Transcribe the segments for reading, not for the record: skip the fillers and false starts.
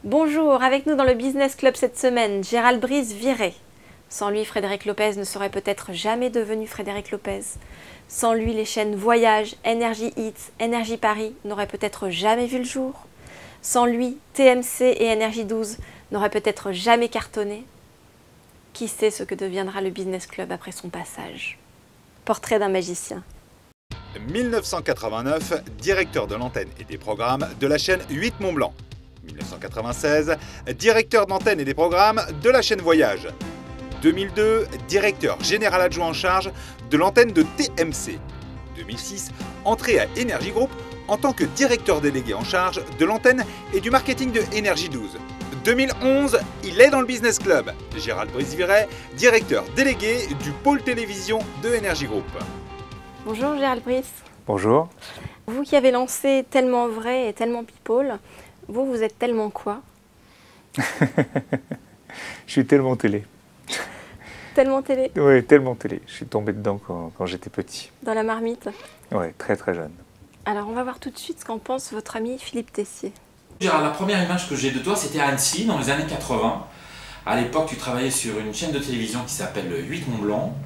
Bonjour, avec nous dans le Business Club cette semaine, Gérald Brice viré. Sans lui, Frédéric Lopez ne serait peut-être jamais devenu Frédéric Lopez. Sans lui, les chaînes Voyage, Énergie Hits, Énergie Paris n'auraient peut-être jamais vu le jour. Sans lui, TMC et Énergie 12 n'auraient peut-être jamais cartonné. Qui sait ce que deviendra le Business Club après son passage? Portrait d'un magicien. 1989, directeur de l'antenne et des programmes de la chaîne 8 Mont-Blanc. 1996, directeur d'antenne et des programmes de la chaîne Voyage. 2002, directeur général adjoint en charge de l'antenne de TMC. 2006, entrée à Énergie Group en tant que directeur délégué en charge de l'antenne et du marketing de Énergie 12. 2011, il est dans le Business Club. Gérald Brice Viret, directeur délégué du pôle télévision de Énergie Group. Bonjour Gérald Brice. Bonjour. Vous qui avez lancé Tellement Vrai et Tellement People, vous êtes tellement quoi? Je suis tellement télé. Tellement télé? Oui, tellement télé. Je suis tombé dedans quand j'étais petit. Dans la marmite? Oui, très très jeune. Alors on va voir tout de suite ce qu'en pense votre ami Philippe Tessier. Gérard, la première image que j'ai de toi, c'était à Annecy, dans les années 80. À l'époque, tu travaillais sur une chaîne de télévision qui s'appelle 8 Mont-Blanc.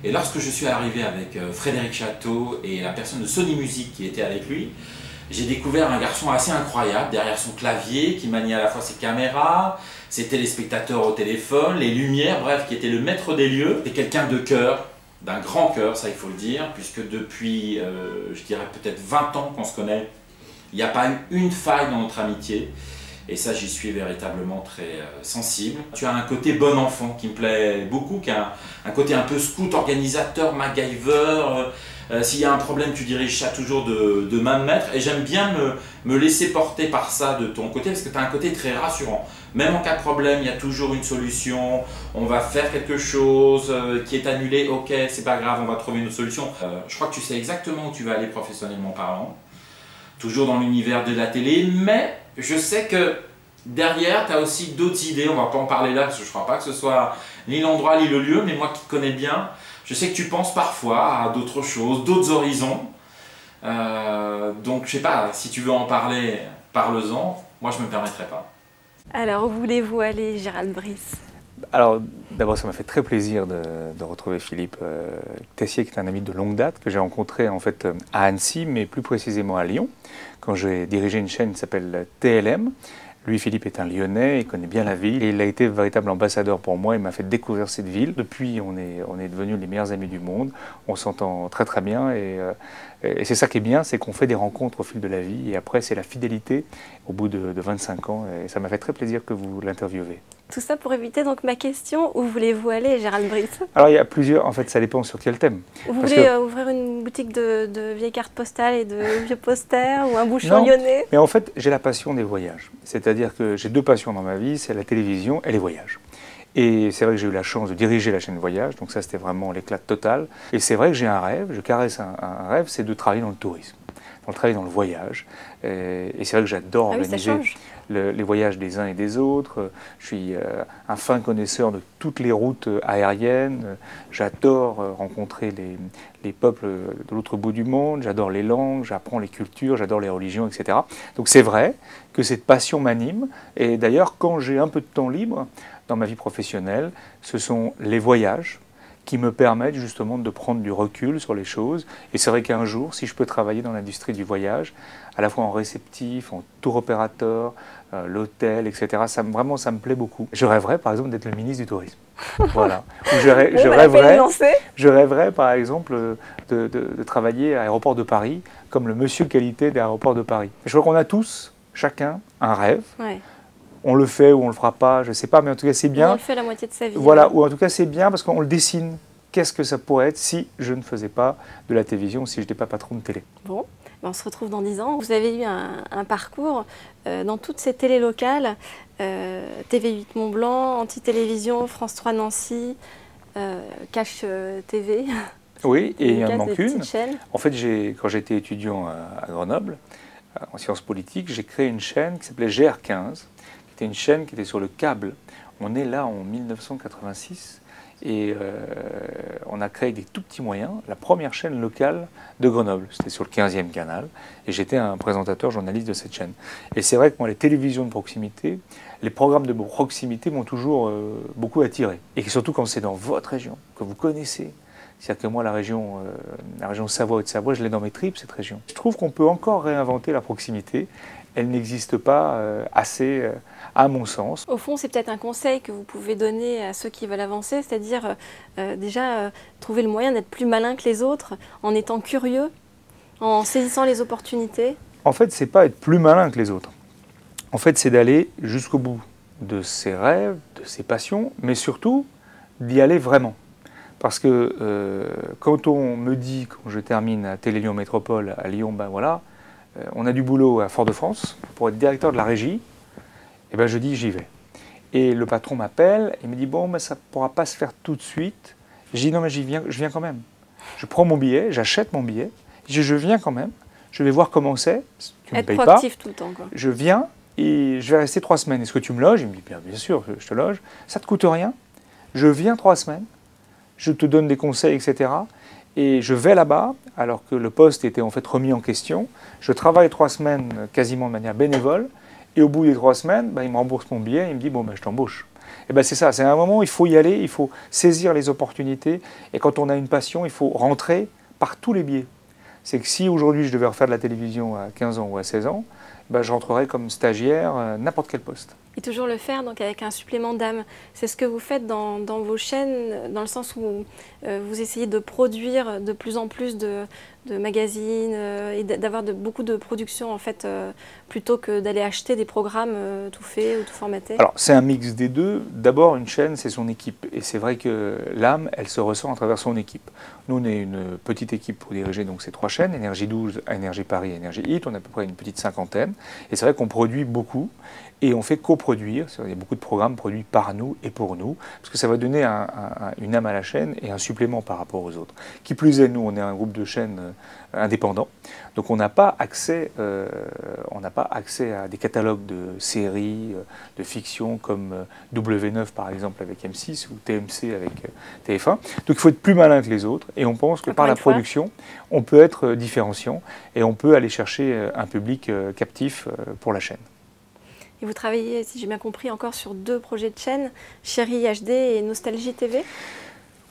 Et lorsque je suis arrivé avec Frédéric Château et la personne de Sony Music qui était avec lui, j'ai découvert un garçon assez incroyable derrière son clavier, qui maniait à la fois ses caméras, ses téléspectateurs au téléphone, les lumières, bref, qui était le maître des lieux. C'était quelqu'un de cœur, d'un grand cœur, ça il faut le dire, puisque depuis, je dirais peut-être 20 ans qu'on se connaît, il n'y a pas eu une faille dans notre amitié. Et ça, j'y suis véritablement très sensible. Tu as un côté bon enfant qui me plaît beaucoup, qui a un côté un peu scout, organisateur, MacGyver. S'il y a un problème, tu diriges ça toujours de main de maître. Et j'aime bien me laisser porter par ça de ton côté, parce que tu as un côté très rassurant. Même en cas de problème, il y a toujours une solution. On va faire quelque chose qui est annulé. Ok, c'est pas grave, on va trouver une autre solution. Je crois que tu sais exactement où tu vas aller professionnellement parlant. Toujours dans l'univers de la télé, mais je sais que derrière, tu as aussi d'autres idées. On ne va pas en parler là, parce que je ne crois pas que ce soit ni l'endroit ni le lieu, mais moi qui te connais bien, je sais que tu penses parfois à d'autres choses, d'autres horizons. Donc, je ne sais pas, si tu veux en parler, parle-en. Moi, je ne me permettrai pas. Alors, où voulez-vous aller, Gérald Brice? Alors, d'abord, ça m'a fait très plaisir de retrouver Philippe Tessier, qui est un ami de longue date, que j'ai rencontré en fait à Annecy, mais plus précisément à Lyon, quand j'ai dirigé une chaîne qui s'appelle TLM. Lui, Philippe, est un Lyonnais, il connaît bien la ville, et il a été véritable ambassadeur pour moi, il m'a fait découvrir cette ville. Depuis, on est devenus les meilleurs amis du monde, on s'entend très très bien, et c'est ça qui est bien, c'est qu'on fait des rencontres au fil de la vie, et après, c'est la fidélité au bout de 25 ans, et ça m'a fait très plaisir que vous l'interviewez. Tout ça pour éviter donc ma question, où voulez-vous aller, Gérald Brice? Alors, il y a plusieurs, en fait, ça dépend sur quel thème. Vous voulez ouvrir une boutique de vieilles cartes postales et de vieux posters, ou un bouchon lyonnais? Mais en fait, j'ai la passion des voyages. C'est-à-dire que j'ai deux passions dans ma vie, c'est la télévision et les voyages. Et c'est vrai que j'ai eu la chance de diriger la chaîne Voyage, donc ça c'était vraiment l'éclat total. Et c'est vrai que j'ai un rêve, je caresse un rêve, c'est de travailler dans le tourisme, de travailler dans le voyage. Et c'est vrai que j'adore organiser les voyages des uns et des autres. Je suis un fin connaisseur de toutes les routes aériennes. J'adore rencontrer les peuples de l'autre bout du monde. J'adore les langues, j'apprends les cultures, j'adore les religions, etc. Donc c'est vrai que cette passion m'anime. Et d'ailleurs, quand j'ai un peu de temps libre dans ma vie professionnelle, ce sont les voyages qui me permettent justement de prendre du recul sur les choses. Et c'est vrai qu'un jour, si je peux travailler dans l'industrie du voyage, à la fois en réceptif, en tour opérateur, l'hôtel, etc., vraiment, ça me plaît beaucoup. Je rêverais, par exemple, d'être le ministre du Tourisme. Voilà. Ou je rêverais, par exemple, de travailler à l'aéroport de Paris, comme le monsieur qualité de l'aéroport de Paris. Je crois qu'on a tous, chacun, un rêve. Ouais. On le fait ou on ne le fera pas, je ne sais pas, mais en tout cas c'est bien. On le fait la moitié de sa vie. Voilà, ou en tout cas c'est bien parce qu'on le dessine. Qu'est-ce que ça pourrait être si je ne faisais pas de la télévision ou si je n'étais pas patron de télé? Bon, on se retrouve dans 10 ans. Vous avez eu un parcours dans toutes ces télés locales, TV8 Mont-Blanc, Anti-Télévision, France 3 Nancy, Cash TV. Oui, et il en manque une. Chaînes. En fait, quand j'étais étudiant à Grenoble, en sciences politiques, j'ai créé une chaîne qui s'appelait GR15. C'était une chaîne qui était sur le câble. On est là en 1986 Et on a créé des tout petits moyens, la première chaîne locale de Grenoble. C'était sur le 15e canal. Et j'étais un présentateur journaliste de cette chaîne. Et c'est vrai que moi, les télévisions de proximité, les programmes de proximité m'ont toujours beaucoup attiré. Et surtout quand c'est dans votre région, que vous connaissez. C'est-à-dire que moi, la région Savoie et de Savoie, je l'ai dans mes tripes, cette région. Je trouve qu'on peut encore réinventer la proximité. Elle n'existe pas assez, à mon sens. Au fond, c'est peut-être un conseil que vous pouvez donner à ceux qui veulent avancer, c'est-à-dire déjà trouver le moyen d'être plus malin que les autres, en étant curieux, en saisissant les opportunités. En fait, c'est pas être plus malin que les autres. En fait, c'est d'aller jusqu'au bout de ses rêves, de ses passions, mais surtout d'y aller vraiment. Parce que quand on me dit, quand je termine à Télé Lyon Métropole à Lyon, ben voilà, on a du boulot à Fort-de-France pour être directeur de la régie, et ben je dis j'y vais. Et le patron m'appelle et me dit bon, ben ça ne pourra pas se faire tout de suite. Je dis non, mais je viens quand même. Je prends mon billet, j'achète mon billet, je viens quand même, je vais voir comment c'est. Tu ne me payes pas. Être proactif tout le temps, quoi. Je viens et je vais rester 3 semaines. Est-ce que tu me loges? Il me dit bien sûr, je te loge. Ça ne te coûte rien. Je viens 3 semaines, je te donne des conseils, etc. Et je vais là-bas, alors que le poste était en fait remis en question. Je travaille 3 semaines quasiment de manière bénévole. Et au bout des 3 semaines, ben, il me rembourse mon billet. Il me dit, bon, ben, je t'embauche. Et ben, c'est ça, c'est un moment où il faut y aller, il faut saisir les opportunités. Et quand on a une passion, il faut rentrer par tous les biais. C'est que si aujourd'hui je devais refaire de la télévision à 15 ans ou à 16 ans, ben, je rentrerais comme stagiaire à n'importe quel poste. Et toujours le faire donc avec un supplément d'âme. C'est ce que vous faites dans vos chaînes, dans le sens où vous essayez de produire de plus en plus de magazines et d'avoir beaucoup de productions en fait, plutôt que d'aller acheter des programmes tout faits ou tout formatés. Alors c'est un mix des deux. D'abord une chaîne c'est son équipe et c'est vrai que l'âme elle se ressent à travers son équipe. Nous on est une petite équipe pour diriger donc ces 3 chaînes, Énergie 12, Énergie Paris, Énergie Hit. On a à peu près une petite cinquantaine et c'est vrai qu'on produit beaucoup. Et on fait coproduire, il y a beaucoup de programmes produits par nous et pour nous, parce que ça va donner une âme à la chaîne et un supplément par rapport aux autres. Qui plus est, nous, on est un groupe de chaînes indépendants, donc on n'a pas accès à des catalogues de séries, de fiction comme W9 par exemple avec M6 ou TMC avec TF1. Donc il faut être plus malin que les autres et on pense que par la production, on peut être différenciant et on peut aller chercher un public captif pour la chaîne. Et vous travaillez, si j'ai bien compris, encore sur 2 projets de chaîne, Chérie HD et Nostalgie TV?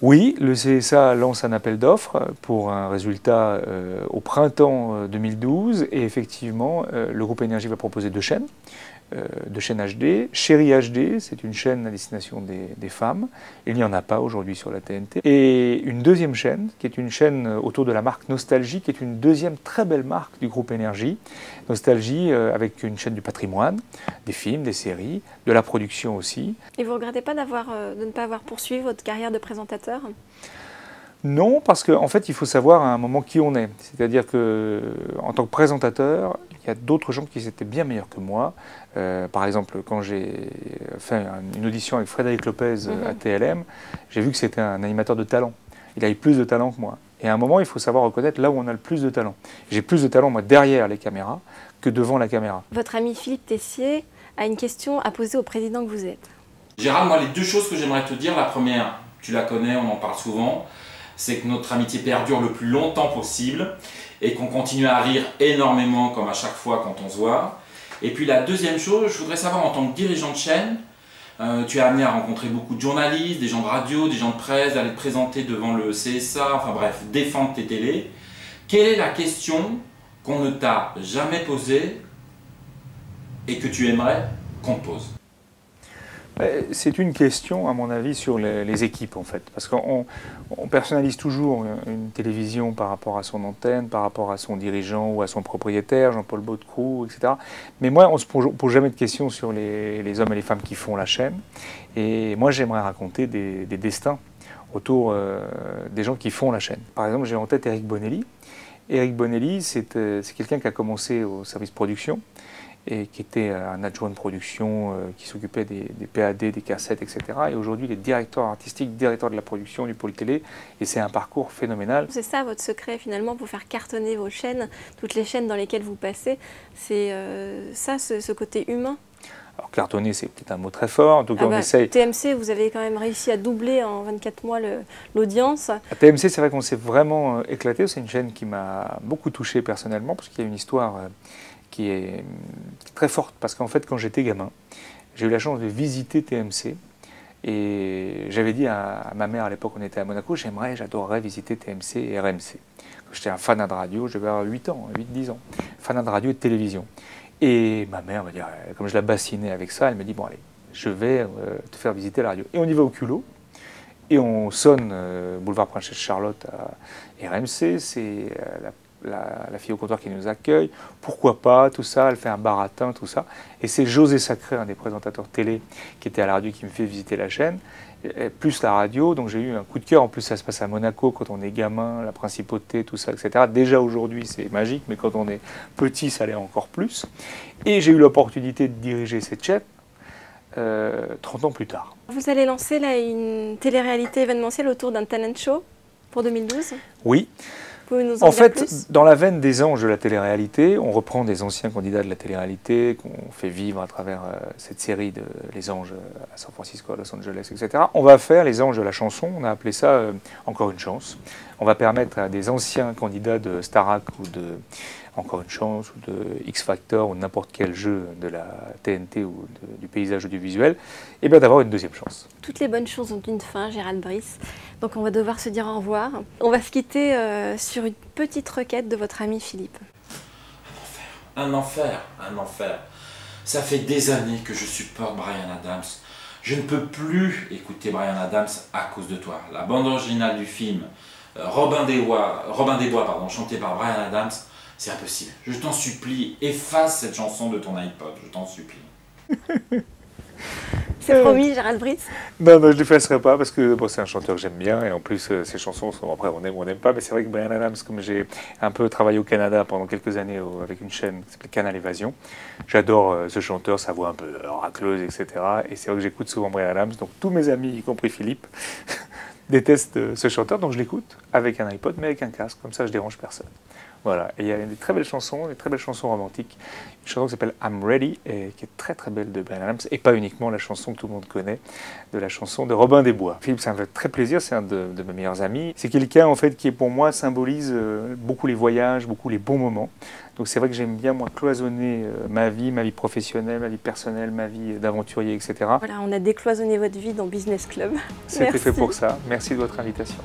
Oui, le CSA lance un appel d'offres pour un résultat au printemps 2012 et effectivement, le groupe Énergie va proposer 2 chaînes HD. Chérie HD, c'est une chaîne à destination des femmes. Il n'y en a pas aujourd'hui sur la TNT. Et une deuxième chaîne, qui est une chaîne autour de la marque Nostalgie, qui est une deuxième très belle marque du groupe Énergie. Nostalgie avec une chaîne du patrimoine, des films, des séries, de la production aussi. Et vous ne regrettez pas de ne pas avoir poursuivi votre carrière de présentateur? Non, parce qu'en fait, il faut savoir à un moment qui on est. C'est-à-dire qu'en tant que présentateur, il y a d'autres gens qui étaient bien meilleurs que moi. Par exemple, quand j'ai fait une audition avec Frédéric Lopez à TLM, j'ai vu que c'était un animateur de talent. Il avait plus de talent que moi. Et à un moment, il faut savoir reconnaître là où on a le plus de talent. J'ai plus de talent, moi, derrière les caméras que devant la caméra. Votre ami Philippe Tessier a une question à poser au président que vous êtes. Gérald, moi, les 2 choses que j'aimerais te dire, la première, tu la connais, on en parle souvent, c'est que notre amitié perdure le plus longtemps possible et qu'on continue à rire énormément comme à chaque fois quand on se voit. Et puis la deuxième chose, je voudrais savoir en tant que dirigeant de chaîne, tu es amené à rencontrer beaucoup de journalistes, des gens de radio, des gens de presse, d'aller te présenter devant le CSA, enfin bref, défendre tes télés. Quelle est la question qu'on ne t'a jamais posée et que tu aimerais qu'on te pose? C'est une question, à mon avis, sur les équipes, en fait. Parce qu'on personnalise toujours une télévision par rapport à son antenne, par rapport à son dirigeant ou à son propriétaire, Jean-Paul Baudecroux, etc. Mais moi, on ne se pose jamais de questions sur les hommes et les femmes qui font la chaîne. Et moi, j'aimerais raconter des destins autour des gens qui font la chaîne. Par exemple, j'ai en tête Eric Bonelli. Eric Bonelli, c'est quelqu'un qui a commencé au service production, et qui était un adjoint de production qui s'occupait des PAD, des cassettes, etc. Et aujourd'hui, il est directeur artistique, directeur de la production du pôle télé, et c'est un parcours phénoménal. C'est ça votre secret finalement pour faire cartonner vos chaînes, toutes les chaînes dans lesquelles vous passez, c'est ça, ce côté humain? Alors cartonner, c'est peut-être un mot très fort, en tout cas on essaye. TMC, vous avez quand même réussi à doubler en 24 mois l'audience. À TMC, c'est vrai qu'on s'est vraiment éclaté, c'est une chaîne qui m'a beaucoup touché personnellement, parce qu'il y a une histoire qui est très forte, parce qu'en fait quand j'étais gamin, j'ai eu la chance de visiter TMC, et j'avais dit à ma mère à l'époque, on était à Monaco, j'adorerais visiter TMC et RMC. J'étais un fanat de radio, je devais avoir 8 ans, 8-10 ans, fanat de radio et de télévision. Et ma mère, comme je la bassinais avec ça, elle me dit, bon allez, je vais te faire visiter la radio. Et on y va au culot, et on sonne boulevard Princesse Charlotte à RMC, c'est la fille au comptoir qui nous accueille, pourquoi pas, tout ça, elle fait un baratin, tout ça. Et c'est José Sacré, un des présentateurs télé qui était à la radio, qui me fait visiter la chaîne, plus la radio, donc j'ai eu un coup de cœur. En plus ça se passe à Monaco quand on est gamin, la principauté, tout ça, etc. Déjà aujourd'hui c'est magique, mais quand on est petit ça l'est encore plus. Et j'ai eu l'opportunité de diriger cette chaîne 30 ans plus tard. Vous allez lancer là une télé-réalité événementielle autour d'un talent show pour 2012 ? Oui. En fait, dans la veine des anges de la télé-réalité, on reprend des anciens candidats de la télé-réalité qu'on fait vivre à travers cette série de Les Anges à San Francisco, à Los Angeles, etc. On va faire les Anges de la chanson, on a appelé ça Encore une chance. On va permettre à des anciens candidats de Starac ou de Encore une chance ou de X Factor ou n'importe quel jeu de la TNT ou du paysage audiovisuel, et bien d'avoir une deuxième chance. Toutes les bonnes choses ont une fin, Gérald Brice. Donc on va devoir se dire au revoir. On va se quitter sur une petite requête de votre ami Philippe. Un enfer, un enfer. Ça fait des années que je supporte Bryan Adams. Je ne peux plus écouter Bryan Adams à cause de toi. La bande originale du film Robin des Bois, chanté par Bryan Adams, c'est impossible. Je t'en supplie, efface cette chanson de ton iPod, je t'en supplie. C'est promis, Gérald Brice? Non, je ne l'effacerai pas parce que bon, c'est un chanteur que j'aime bien et en plus ses chansons sont, après on aime ou on n'aime pas, mais c'est vrai que Bryan Adams, comme j'ai un peu travaillé au Canada pendant quelques années avec une chaîne qui s'appelle Canal Évasion, j'adore ce chanteur, sa voix un peu racleuse, etc. Et c'est vrai que j'écoute souvent Bryan Adams, donc tous mes amis, y compris Philippe, détestent ce chanteur, donc je l'écoute avec un iPod mais avec un casque, comme ça je dérange personne. Voilà, et il y a des très belles chansons romantiques. Une chanson qui s'appelle I'm Ready, et qui est très très belle de Bryan Adams, et pas uniquement la chanson que tout le monde connaît, de la chanson de Robin des Bois. Philippe, ça me fait très plaisir, c'est un de mes meilleurs amis. C'est quelqu'un en fait qui pour moi symbolise beaucoup les voyages, beaucoup les bons moments. Donc c'est vrai que j'aime bien moi cloisonner ma vie professionnelle, ma vie personnelle, ma vie d'aventurier, etc. Voilà, on a décloisonné votre vie dans Business Club. C'était fait pour ça. Merci de votre invitation.